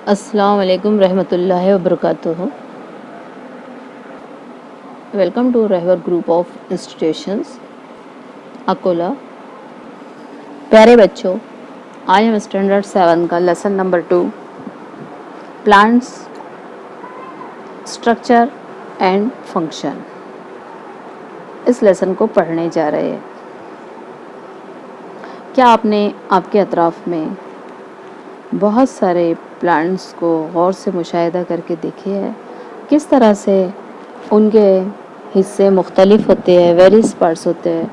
अस्सलाम वालेकुम रहमतुल्लाहि व बरकातुहू। वेलकम टू रहवर ग्रुप ऑफ इंस्टीट्यूशंस अकोला। प्यारे बच्चों, आज हम स्टैंडर्ड 7 का lesson number 2 plants structure and function इस लेसन को पढ़ने जा रहे हैं। क्या आपने आपके अतराफ़ में बहुत सारे प्लांट्स को गौर से मुशाहिदा करके देखे हैं? किस तरह से उनके हिस्से मुख्तलिफ होते हैं, वेरियस पार्ट्स होते हैं,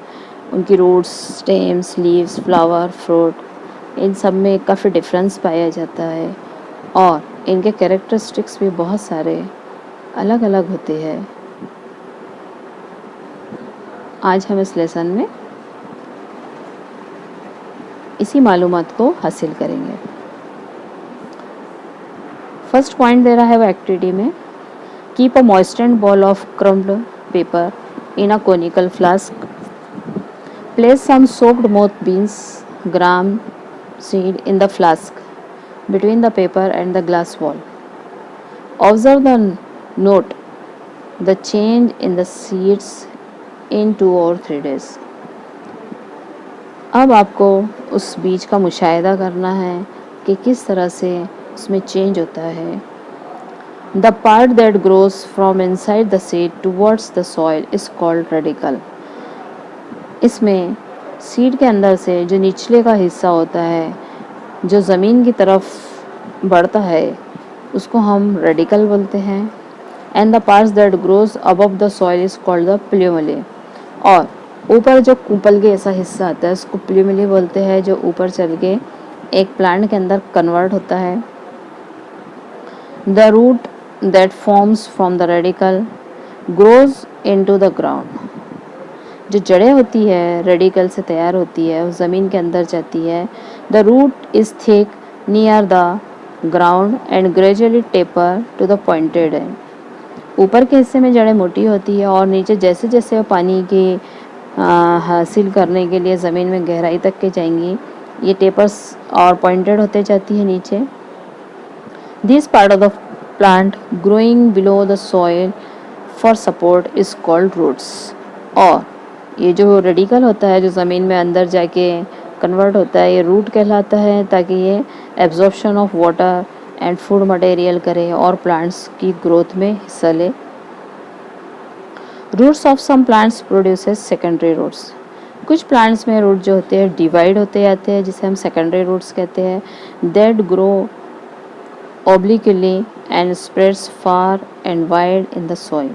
उनकी roots, stems, leaves, flower, fruit, इन सब में काफ़ी डिफरेंस पाया जाता है और इनके कैरेक्टरिस्टिक्स भी बहुत सारे अलग अलग होते हैं। आज हम इस लेसन में इसी मालूमात को हासिल करेंगे। फर्स्ट पॉइंट दे रहा है वो एक्टिविटी में, keep a moistened ball of crumpled paper in a conical flask, place some soaked moth beans gram seed in the flask between the paper and the glass wall. Observe the note the change in the seeds in 2 or 3 days. अब आपको उस बीज का मुशाहिदा करना है कि किस तरह से उसमें चेंज होता है। The part that grows from inside the seed towards the soil is called radicle. इसमें सीड के अंदर से जो निचले का हिस्सा होता है, जो ज़मीन की तरफ बढ़ता है, उसको हम रेडिकल बोलते हैं। And the parts that grows above the soil is called the plumule. और ऊपर जो कुपल के ऐसा हिस्सा आता है उसको प्ल्यूमली बोलते हैं, जो ऊपर चल के एक प्लांट के अंदर कन्वर्ट होता है। The root that forms from the radicle grows into the ground. जो जड़ें होती है रेडिकल से तैयार होती है, उस ज़मीन के अंदर जाती है। The root is thick near the ground and gradually taper to the pointed end. ऊपर के हिस्से में जड़ें मोटी होती है और नीचे जैसे जैसे पानी की हासिल करने के लिए ज़मीन में गहराई तक के जाएंगी, ये टेपर्स और पॉइंटेड होते जाती है नीचे। This part of the plant growing below the soil for support is called roots. और ये जो रेडिकल होता है, जो ज़मीन में अंदर जाके कन्वर्ट होता है, ये रूट कहलाता है, ताकि ये absorption of water and food material करे और प्लांट्स की ग्रोथ में हिस्सा ले। Roots of some plants produces secondary roots. कुछ प्लांट्स में रूट जो होते हैं डिवाइड होते जाते हैं, जिसे हम सेकेंडरी रूट्स कहते हैं। That grow obliquely and spreads far and wide in the soil.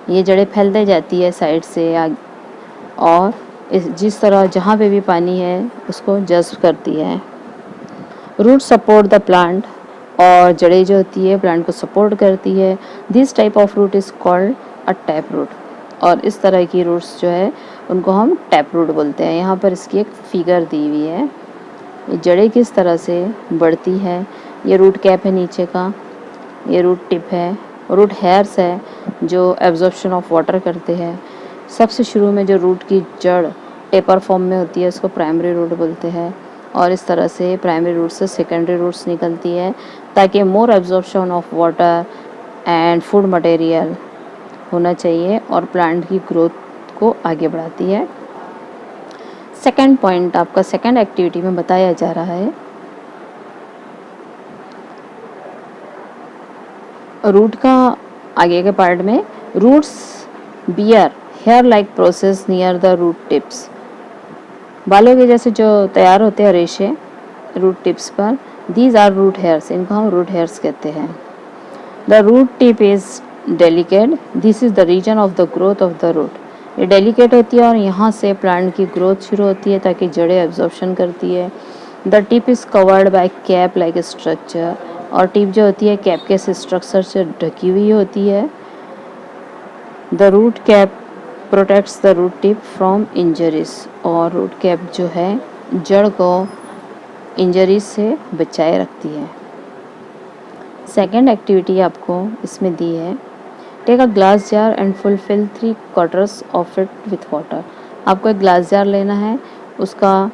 ये जड़ें फैलते जाती है साइड से और जिस तरह जहाँ पे भी पानी है उसको जज्ब करती है। रूट सपोर्ट द प्लांट, और जड़ें जो होती है प्लांट को सपोर्ट करती है। This type of root is called a tap root. और इस तरह की रूट्स जो है उनको हम टैप रूट बोलते हैं। यहाँ पर इसकी एक फिगर दी हुई है, ये जड़ें किस तरह से बढ़ती है। ये रूट कैप है नीचे का, ये रूट टिप है, रूट हेयर्स है जो एब्जॉर्प्शन ऑफ वाटर करते हैं। सबसे शुरू में जो रूट की जड़ टेपर फॉर्म में होती है उसको प्राइमरी रूट बोलते हैं। और इस तरह से प्राइमरी रूट से सेकेंडरी रूट्स निकलती है ताकि more absorption of water and food material होना चाहिए और प्लांट की ग्रोथ को आगे बढ़ाती है। सेकेंड पॉइंट आपका सेकेंड एक्टिविटी में बताया जा रहा है, रूट का आगे के पार्ट में roots bear hair like process near the root tips. बालों के जैसे जो तैयार होते हैं रेशे रूट टिप्स पर, दीज आर रूट हेयर्स, इनको हम रूट हेयर्स कहते हैं। The root tip is delicate, this is the reason of the growth of the root. ये डेलिकेट होती है और यहाँ से प्लांट की ग्रोथ शुरू होती है ताकि जड़ें एब्जॉर्प्शन करती है। The tip is covered by cap like structure, और टिप जो होती है कैप के स्ट्रक्चर से ढकी हुई होती है। The root cap protects the root tip from injuries, और रूट कैप जो है जड़ को इंजरीज से बचाए रखती है। सेकेंड एक्टिविटी आपको इसमें दी है, take a glass jar and fulfil 3/4 of it with water. आपको एक ग्लास जार लेना है, उसका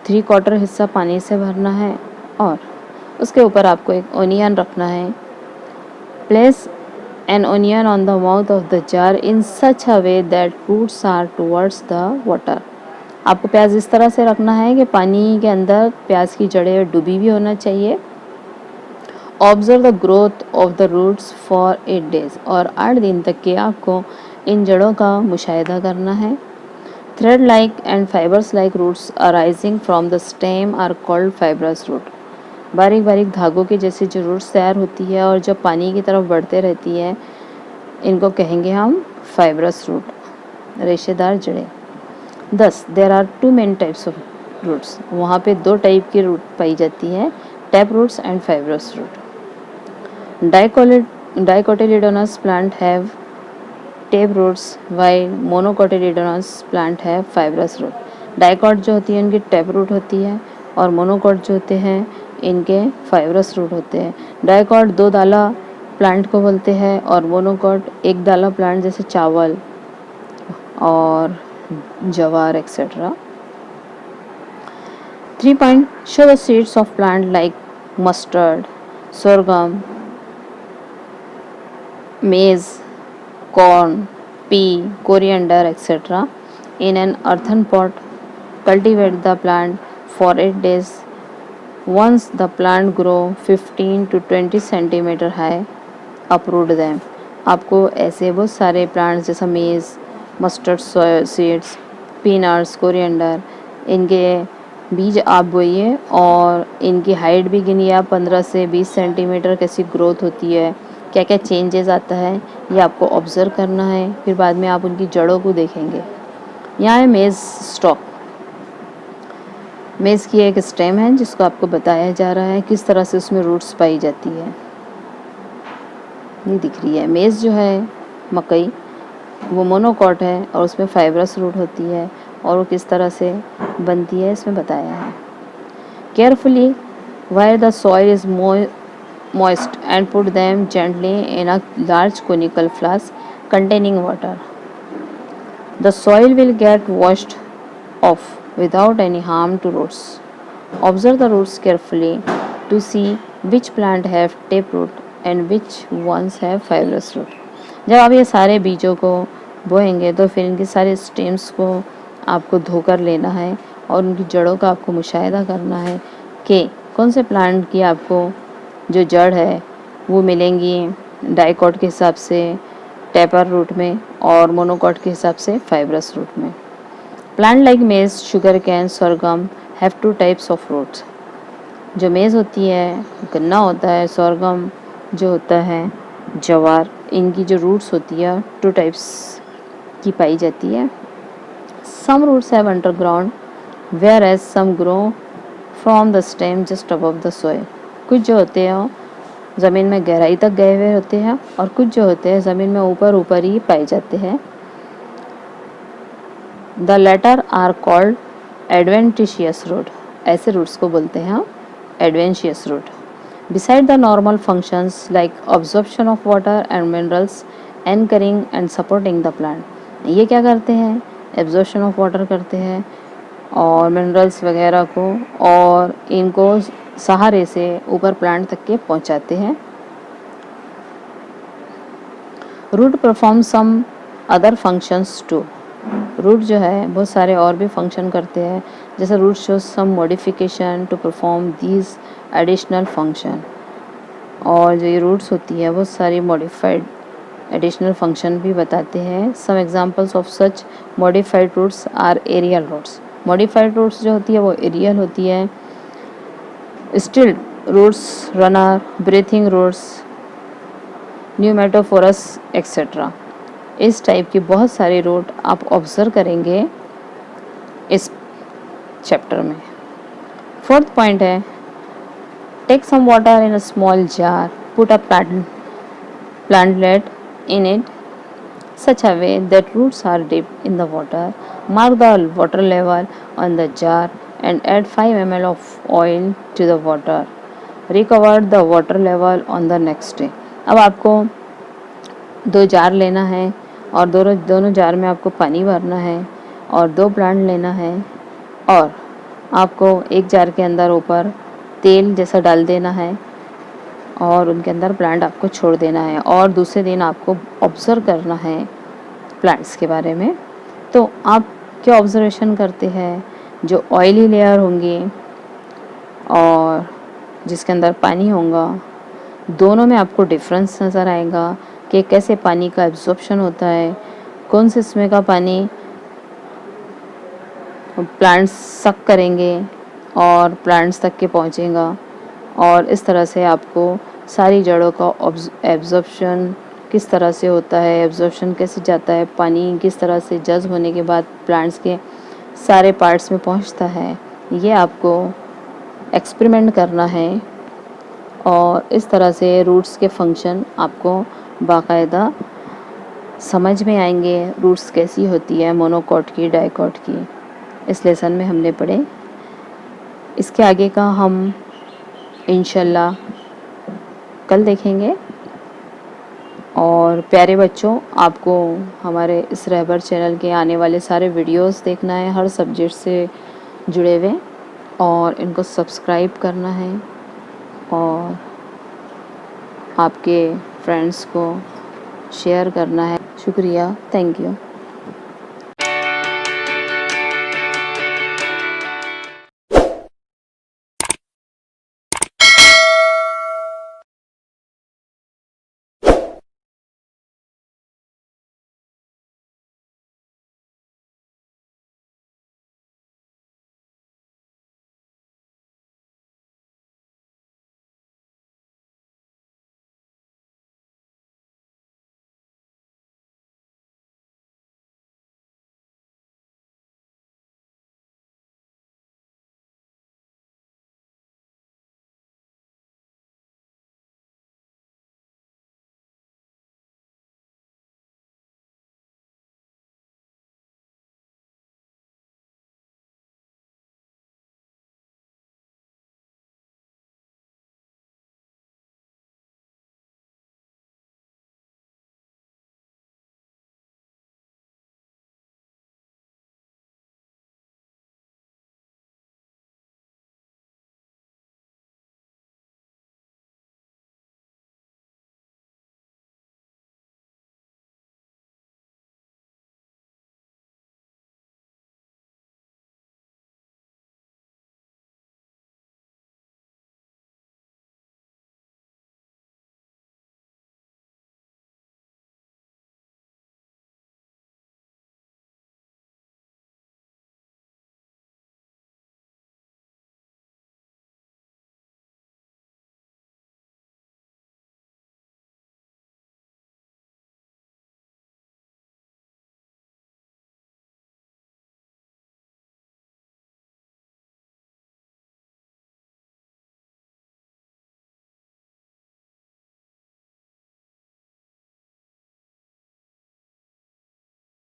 3/4 हिस्सा पानी से भरना है और उसके ऊपर आपको एक ओनियन रखना है। Place an onion on the mouth of the jar in such a way that roots are towards the water. आपको प्याज इस तरह से रखना है कि पानी के अंदर प्याज की जड़ें डूबी भी होना चाहिए। Observe the growth of the roots for 8 days, और 8 दिन तक के आपको इन जड़ों का मुशाहिदा करना है। Thread like and fibres like roots arising from the stem are called fibrous root. बारीक बारीक धागों के जैसी जो रूट्स तैयार होती है और जब पानी की तरफ बढ़ते रहती है, इनको कहेंगे हम फाइब्रस रूट, रेशेदार जड़ें। 10 there are 2 main types of roots. वहाँ पे 2 टाइप की रूट पाई जाती है, tap roots and fibrous root. Dicotyledonous plant have tape roots while monocotyledonous plant have fibrous root। Dicot जो होती है इनकी टैप रूट होती है और मोनोकॉट जो होते हैं इनके फाइब्रस रूट होते हैं। डाइकॉट 2 दाला प्लांट को बोलते हैं और मोनोकॉट 1 दाला प्लांट जैसे चावल और जवार etcetera. 3 point show the seeds of plant like mustard, sorghum, maize, corn, pea, coriander, etc. in an earthen pot. Cultivate the plant for 8 days. Once the plant grow 15 to 20 centimeter high, uproot them. आपको ऐसे बहुत सारे plants जैसा मेज़, mustard seeds, peanuts, coriander, इनके बीज आप बोइए और इनकी हाइट भी गिनिए आप 15 से 20 सेंटीमीटर कैसी ग्रोथ होती है, क्या क्या चेंजेस आता है, ये आपको ऑब्ज़र्व करना है। फिर बाद में आप उनकी जड़ों को देखेंगे। यहाँ है मेज़ स्टॉक। मेज़ की एक स्टेम है जिसको आपको बताया जा रहा है किस तरह से उसमें रूट्स पाई जाती है। ये दिख रही है मेज़ जो है मकई, वो मोनोकॉट है और उसमें फाइब्रस रूट होती है और वो किस तरह से बनती है इसमें बताया है। Carefully wire the soil is moist and put them gently in a large conical flask containing water. The soil will get washed off without any harm to roots. Observe the roots carefully to see which plant have taproot and which ones have fibrous root. जब आप ये सारे बीजों को बोएंगे तो फिर इनके सारे स्टेम्स को आपको धोकर लेना है और उनकी जड़ों का आपको मुशाहिदा करना है कि कौन से प्लांट की आपको जो जड़ है वो मिलेंगी डाइकॉट के हिसाब से टैपर रूट में और मोनोकॉट के हिसाब से फाइब्रस रूट में। Plant like maize, sugar cane, sorghum have 2 types of roots. जो मेज़ होती है, गन्ना होता है, sorghum जो होता है जवार, इनकी जो रूट्स होती है 2 टाइप्स की पाई जाती है। Some roots have underground whereas some grow from the stem just above the soil. कुछ जो होते हैं ज़मीन में गहराई तक गए हुए होते हैं और कुछ जो होते हैं ज़मीन में ऊपर ऊपर ही पाए जाते हैं। The latter are called adventitious root. ऐसे रूट्स को बोलते हैं adventitious root. Beside the normal functions like absorption of water and minerals, anchoring and supporting the plant. ये क्या करते हैं? एब्जॉर्प्शन ऑफ वाटर करते हैं और मिनरल्स वगैरह को, और इनको सहारे से ऊपर प्लांट तक के पहुंचाते हैं। Root perform some other functions too. Root जो है बहुत सारे और भी फंक्शन करते हैं, जैसे root shows some modification to perform these additional function. और जो ये रूट्स होती है बहुत सारी मॉडिफाइड एडिशनल फंक्शन भी बताते हैं। Some examples of such modified roots are aerial roots. Modified roots जो होती है वो एरियल होती है। Stilt roots, runner, breathing roots, pneumatophores etcetera. इस टाइप की बहुत सारे रूट आप ऑब्जर्व करेंगे इस चैप्टर में। 4th पॉइंट है take some water in a small jar, put a plantlet in it such a way that roots are dipped in the water. Mark the water level on the jar and add 5 ml of oil to the water. Recover the water level on the next day. अब आपको 2 jar लेना है और दोनों jar में आपको पानी भरना है और 2 प्लांट लेना है और आपको एक जार के अंदर ऊपर तेल जैसा डाल देना है और उनके अंदर प्लांट आपको छोड़ देना है और दूसरे दिन आपको ऑब्ज़र्व करना है प्लांट्स के बारे में। तो आप क्या ऑब्ज़र्वेशन करते हैं, जो ऑयली लेयर होंगी और जिसके अंदर पानी होगा, दोनों में आपको डिफरेंस नज़र आएगा कि कैसे पानी का एब्जॉर्प्शन होता है, कौन से इसमें का पानी प्लांट्स सक करेंगे और प्लांट्स तक के पहुंचेगा। और इस तरह से आपको सारी जड़ों का एब्जॉर्प्शन किस तरह से होता है, एब्जॉर्प्शन कैसे जाता है, पानी किस तरह से जज़्ब होने के बाद प्लांट्स के सारे पार्ट्स में पहुंचता है, ये आपको एक्सपेरिमेंट करना है। और इस तरह से रूट्स के फंक्शन आपको बाकायदा समझ में आएंगे, रूट्स कैसी होती है, मोनोकॉट की, डाइकॉट की। इस लेसन में हमने पढ़े। इसके आगे का हम इंशाल्लाह कल देखेंगे। और प्यारे बच्चों, आपको हमारे इस रहबर चैनल के आने वाले सारे वीडियोस देखना है हर सब्जेक्ट से जुड़े हुए, और इनको सब्सक्राइब करना है और आपके फ्रेंड्स को शेयर करना है। शुक्रिया, थैंक यू।